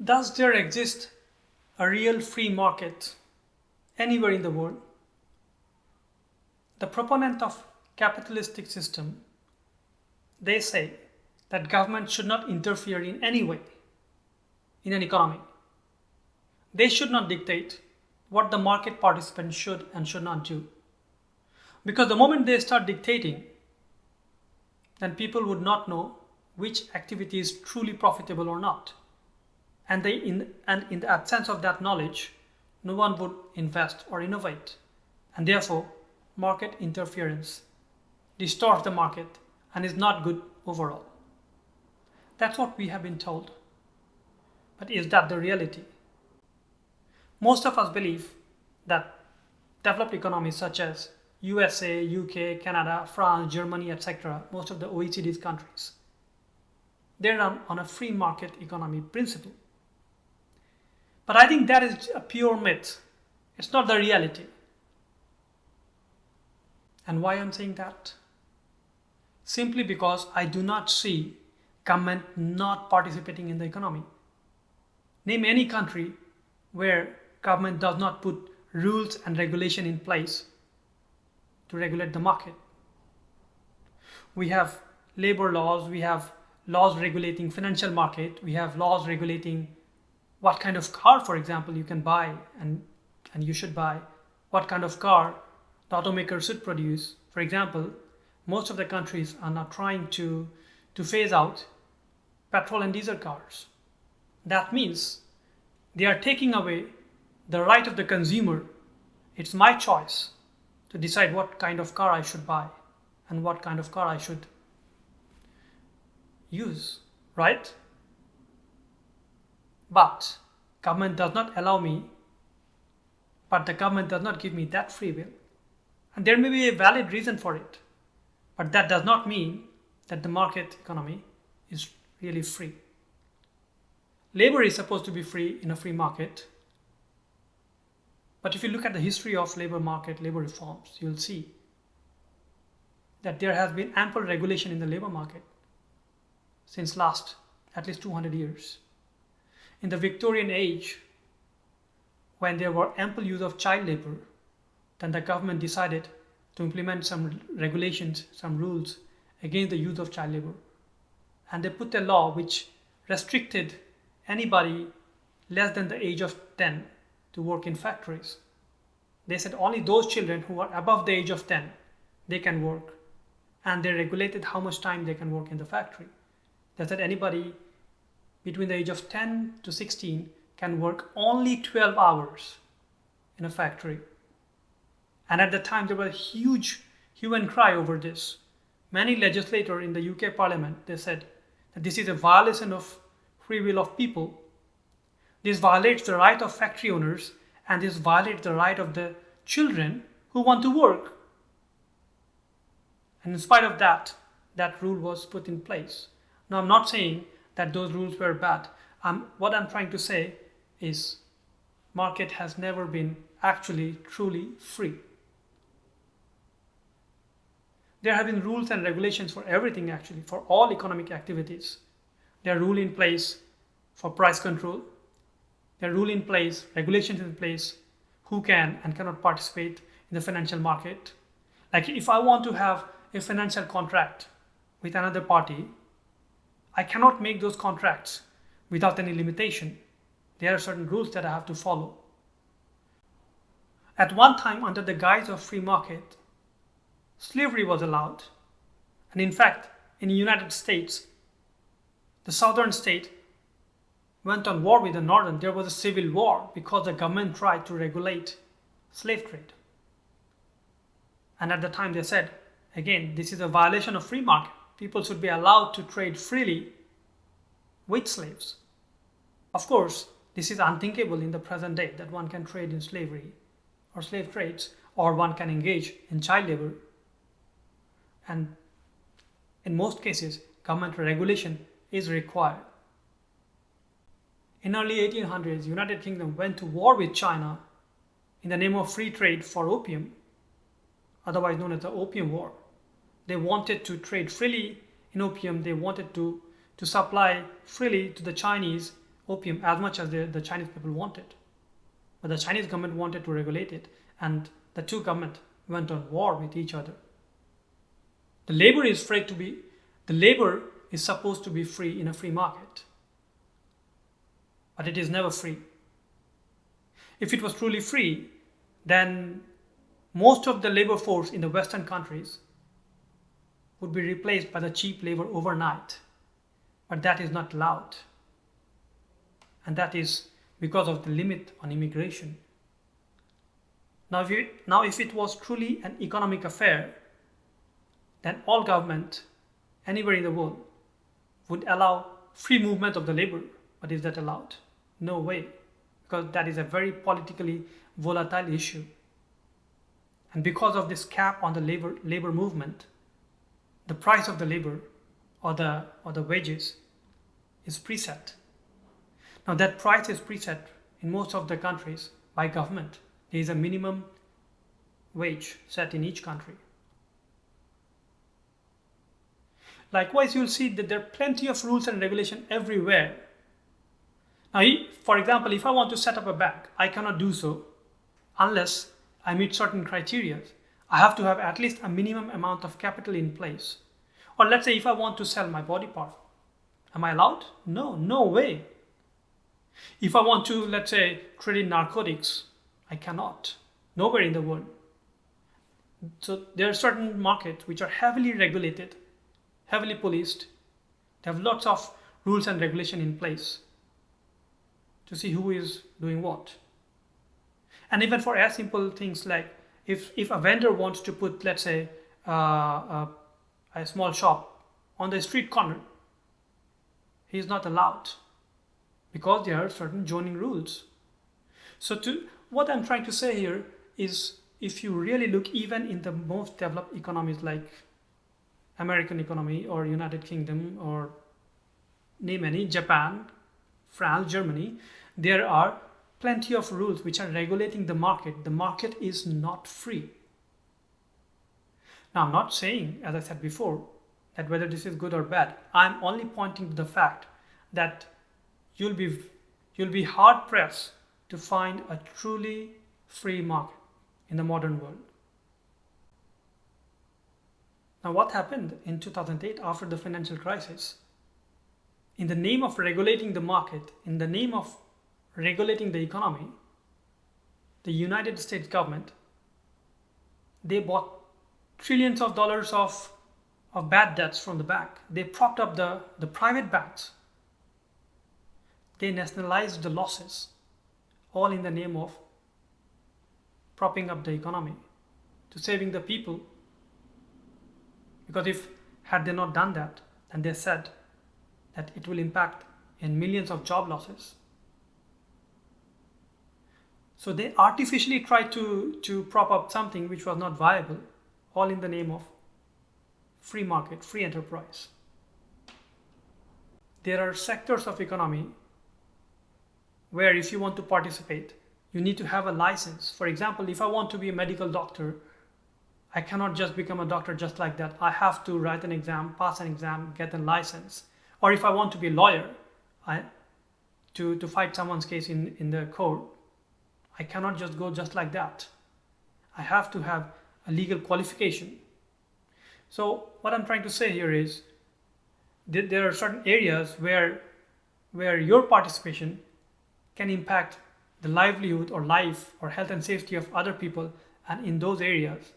Does there exist a real free market anywhere in the world? The proponent of capitalistic system, they say that government should not interfere in any way in an economy. They should not dictate what the market participants should and should not do. Because the moment they start dictating, then people would not know which activity is truly profitable or not. And in the absence of that knowledge, no one would invest or innovate. And therefore, market interference distorts the market and is not good overall. That's what we have been told. But is that the reality? Most of us believe that developed economies such as USA, UK, Canada, France, Germany, etc., most of the OECD countries, they run on a free market economy principle. But I think that is a pure myth. It's not the reality. And why I'm saying that? Simply because I do not see government not participating in the economy. Name any country where government does not put rules and regulation in place to regulate the market. We have labor laws, we have laws regulating financial market, we have laws regulating what kind of car, for example, you can buy and you should buy, what kind of car the automaker should produce. For example, most of the countries are now trying to phase out petrol and diesel cars. That means they are taking away the right of the consumer. It's my choice to decide what kind of car I should buy and what kind of car I should use, right? But government does not allow me, but the government does not give me that free will. And there may be a valid reason for it, but that does not mean that the market economy is really free. Labor is supposed to be free in a free market. But if you look at the history of labor market, labor reforms, you'll see that there has been ample regulation in the labor market since last at least 200 years. In the Victorian age, when there were ample use of child labor, then the government decided to implement some regulations, some rules against the use of child labor. And they put a law which restricted anybody less than the age of 10 to work in factories. They said only those children who are above the age of 10, they can work. And they regulated how much time they can work in the factory. They said anybody between the age of 10 to 16 can work only 12 hours in a factory. And at the time, there was a huge hue and cry over this. Many legislators in the UK Parliament, they said that this is a violation of free will of people. This violates the right of factory owners, and this violates the right of the children who want to work. And in spite of that, that rule was put in place. Now, I'm not saying that those rules were bad. What I'm trying to say is market has never been actually truly free. There have been rules and regulations for everything actually, for all economic activities. There are rules in place for price control. There are rules in place, regulations in place, who can and cannot participate in the financial market. Like if I want to have a financial contract with another party, I cannot make those contracts without any limitation. There are certain rules that I have to follow. At one time, under the guise of free market, slavery was allowed. And in fact, in the United States, the southern state went on war with the northern. There was a civil war because the government tried to regulate slave trade. And at the time they said, again, this is a violation of free market. People should be allowed to trade freely with slaves. Of course, this is unthinkable in the present day that one can trade in slavery or slave trades, or one can engage in child labor. And in most cases, government regulation is required. In early 1800s, United Kingdom went to war with China in the name of free trade for opium, otherwise known as the Opium War. They wanted to trade freely in opium. They wanted to supply freely to the Chinese opium as much as the Chinese people wanted. But the Chinese government wanted to regulate it, and the two governments went on war with each other. The labor is supposed to be free in a free market, but it is never free. If it was truly free, then most of the labor force in the Western countries would be replaced by the cheap labor overnight. But that is not allowed. And that is because of the limit on immigration. Now, if it was truly an economic affair, then all government, anywhere in the world, would allow free movement of the labor. But is that allowed? No way, because that is a very politically volatile issue. And because of this cap on the labor movement, the price of the labor or the wages is preset. Now that price is preset in most of the countries by government. There is a minimum wage set in each country. Likewise, you'll see that there are plenty of rules and regulation everywhere. Now, for example, if I want to set up a bank, I cannot do so unless I meet certain criteria. I have to have at least a minimum amount of capital in place. Or let's say if I want to sell my body part, am I allowed? No way. If I want to, let's say, trade in narcotics, I cannot. Nowhere in the world. So there are certain markets which are heavily regulated, heavily policed. They have lots of rules and regulation in place to see who is doing what. And even for as simple things like if a vendor wants to put, let's say, a small shop on the street corner, he is not allowed because there are certain zoning rules. So what I'm trying to say here is, if you really look even in the most developed economies like American economy or United Kingdom or name any, Japan, France, Germany, there are plenty of rules which are regulating the market. The market is not free. Now, I'm not saying, as I said before, that whether this is good or bad. I'm only pointing to the fact that you'll be hard pressed to find a truly free market in the modern world. Now, what happened in 2008 after the financial crisis? In the name of regulating the market, in the name of regulating the economy, the United States government, they bought trillions of dollars of bad debts from the bank. They propped up the private banks. They nationalized the losses, all in the name of propping up the economy, to saving the people. Because had they not done that, then they said that it will impact in millions of job losses. So they artificially tried to prop up something which was not viable, all in the name of free market, free enterprise. There are sectors of economy where if you want to participate, you need to have a license. For example, if I want to be a medical doctor, I cannot just become a doctor just like that. I have to write an exam, pass an exam, get a license. Or if I want to be a lawyer, to fight someone's case in the court, I cannot just go just like that. I have to have a legal qualification. So what I'm trying to say here is that there are certain areas where your participation can impact the livelihood or life or health and safety of other people, and in those areas,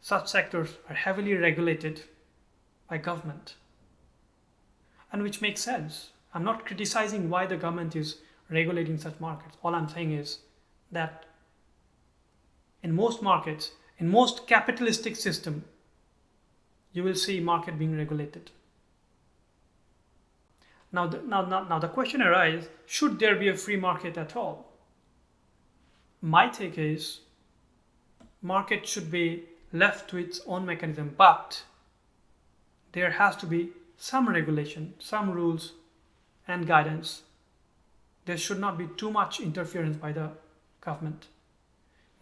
such sectors are heavily regulated by government, and which makes sense. I'm not criticizing why the government is regulating such markets. All I'm saying is that in most markets, in most capitalistic system, you will see market being regulated. Now the question arises, should there be a free market at all? My take is, market should be left to its own mechanism, but there has to be some regulation, some rules and guidance. There should not be too much interference by the government.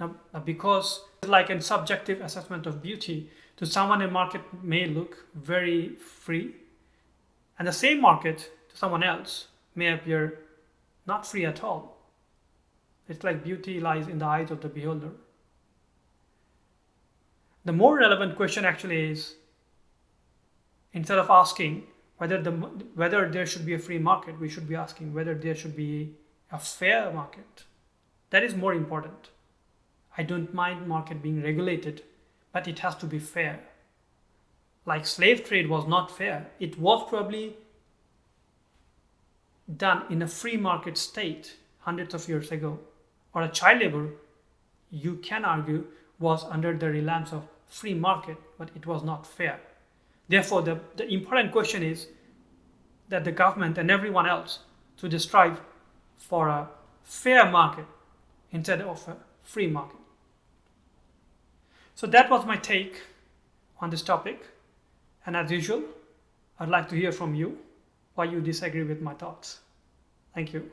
Now, because like a subjective assessment of beauty, to someone a market may look very free, and the same market to someone else may appear not free at all. It's like beauty lies in the eyes of the beholder. The more relevant question actually is, instead of asking whether there should be a free market, we should be asking whether there should be a fair market. That is more important. I don't mind market being regulated, but it has to be fair. Like slave trade was not fair. It was probably done in a free market state hundreds of years ago. Or a child labor, you can argue, was under the realms of free market, but it was not fair. Therefore, the important question is that the government and everyone else should strive for a fair market instead of a free market. So that was my take on this topic. And as usual, I'd like to hear from you why you disagree with my thoughts. Thank you.